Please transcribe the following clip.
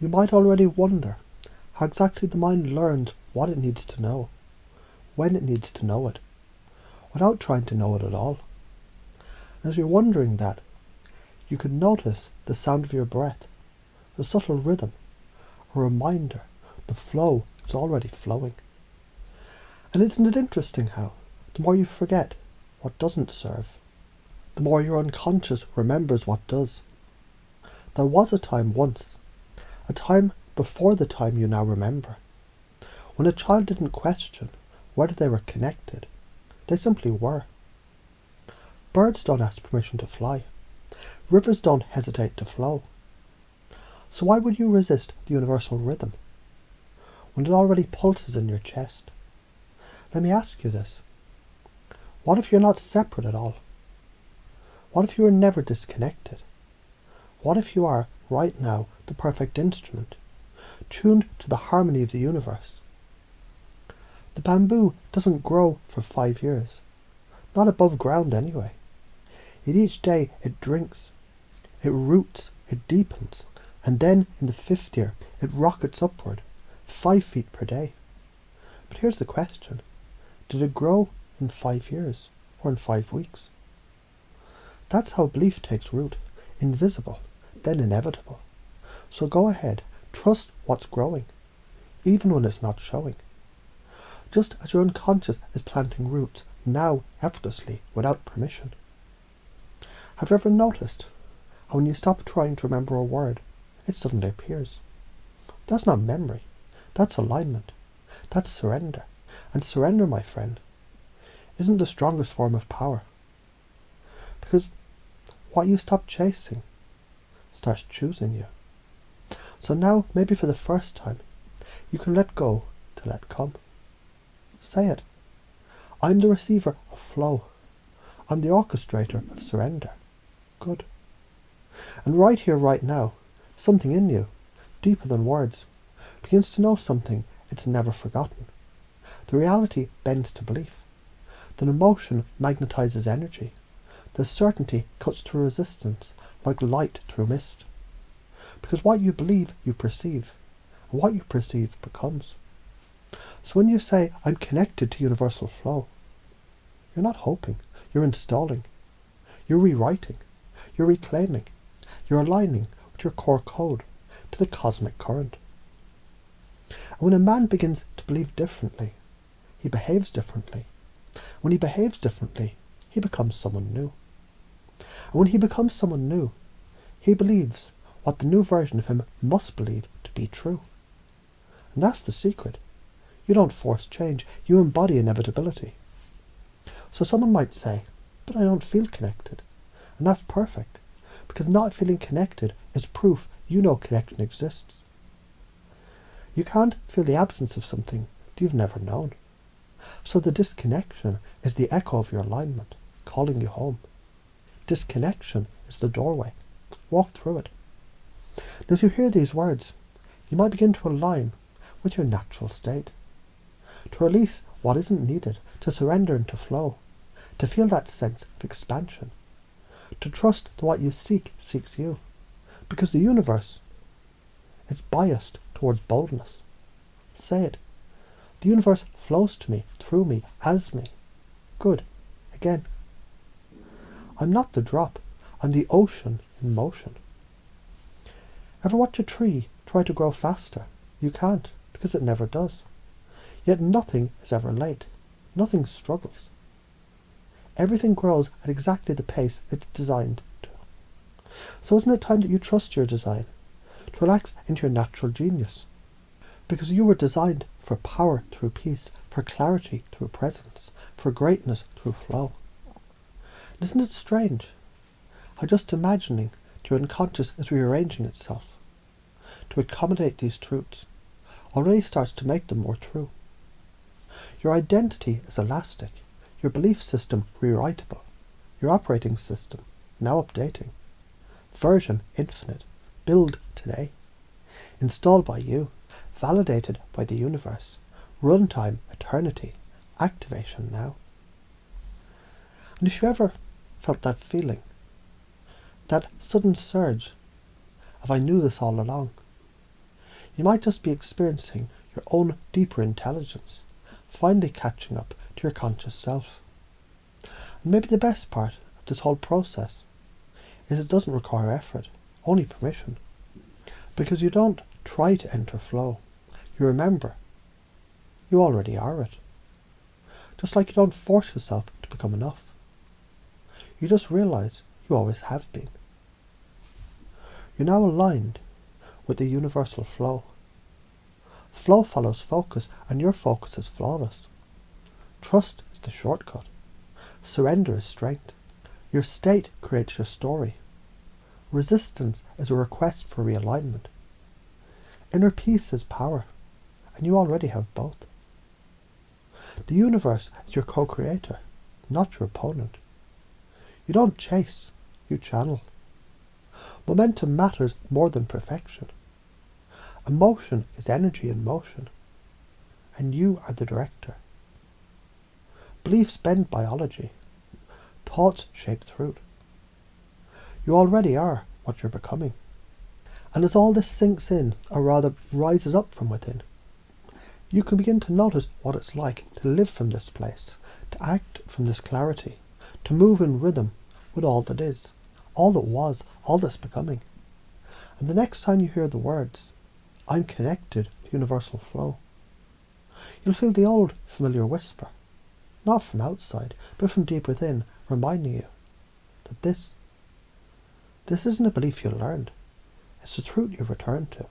You might already wonder how exactly the mind learns what it needs to know, when it needs to know it, without trying to know it at all. As you're wondering that, you can notice the sound of your breath, the subtle rhythm, a reminder the flow is already flowing. And isn't it interesting how, the more you forget what doesn't serve, the more your unconscious remembers what does. There was a time once, a time before the time you now remember, when a child didn't question whether they were connected. They simply were. Birds don't ask permission to fly. Rivers don't hesitate to flow. So why would you resist the universal rhythm when it already pulses in your chest? Let me ask you this. What if you're not separate at all? What if you are never disconnected? What if you are, right now, the perfect instrument, tuned to the harmony of the universe? The bamboo doesn't grow for 5 years, not above ground anyway. Yet each day it drinks, it roots, it deepens, and then in the 5th year it rockets upward, 5 feet per day. But here's the question. Did it grow in 5 years or in 5 weeks? That's how belief takes root, invisible, then inevitable. So go ahead, trust what's growing, even when it's not showing. Just as your unconscious is planting roots, now effortlessly, without permission. Have you ever noticed how when you stop trying to remember a word, it suddenly appears? That's not memory, that's alignment, that's surrender. And surrender, my friend, isn't the strongest form of power. Because what you stop chasing starts choosing you. So now, maybe for the first time, you can let go to let come. Say it. I'm the receiver of flow. I'm the orchestrator of surrender. Good. And right here, right now, something in you, deeper than words, begins to know something it's never forgotten. The reality bends to belief. The emotion magnetizes energy. The certainty cuts through resistance like light through mist. Because what you believe, you perceive, and what you perceive becomes. So when you say, I'm connected to universal flow, you're not hoping, you're installing, you're rewriting, you're reclaiming, you're aligning with your core code to the cosmic current. And when a man begins to believe differently, he behaves differently. When he behaves differently, he becomes someone new. And when he becomes someone new, he believes what the new version of him must believe to be true. And that's the secret. You don't force change, you embody inevitability. So someone might say, but I don't feel connected. And that's perfect, because not feeling connected is proof you know connection exists. You can't feel the absence of something that you've never known. So the disconnection is the echo of your alignment, calling you home. Disconnection is the doorway. Walk through it. And as you hear these words, you might begin to align with your natural state, to release what isn't needed, to surrender into flow, to feel that sense of expansion, to trust that what you seek seeks you, because the universe is biased towards boldness. Say it. The universe flows to me, through me, as me. Good. Again. I'm not the drop. I'm the ocean in motion. Ever watch a tree try to grow faster? You can't, because it never does. Yet nothing is ever late. Nothing struggles. Everything grows at exactly the pace it's designed to. So isn't it time that you trust your design, to relax into your natural genius? Because you were designed for power through peace, for clarity through presence, for greatness through flow. Isn't it strange how just imagining your unconscious is rearranging itself to accommodate these truths already starts to make them more true? Your identity is elastic, your belief system rewritable, your operating system now updating, version infinite, build today, installed by you, validated by the universe, runtime eternity, activation now. And if you ever felt that feeling, that sudden surge of I knew this all along, You might just be experiencing your own deeper intelligence, finally catching up to your conscious self. And maybe the best part of this whole process is it doesn't require effort, only permission. Because you don't try to enter flow. You remember. You already are it. Just like you don't force yourself to become enough. You just realize you always have been. You're now aligned with the universal flow. Flow follows focus, and your focus is flawless. Trust is the shortcut. Surrender is strength. Your state creates your story. Resistance is a request for realignment. Inner peace is power, and you already have both. The universe is your co-creator, not your opponent. You don't chase, you channel. Momentum matters more than perfection. Emotion is energy in motion, and you are the director. Beliefs bend biology. Thoughts shape truth. You already are what you're becoming. And as all this sinks in, or rather rises up from within, you can begin to notice what it's like to live from this place, to act from this clarity, to move in rhythm with all that is, all that was, all that's becoming. And the next time you hear the words, I'm connected to universal flow, you'll feel the old familiar whisper, not from outside, but from deep within, reminding you that this isn't a belief you learned, it's the truth you've returned to.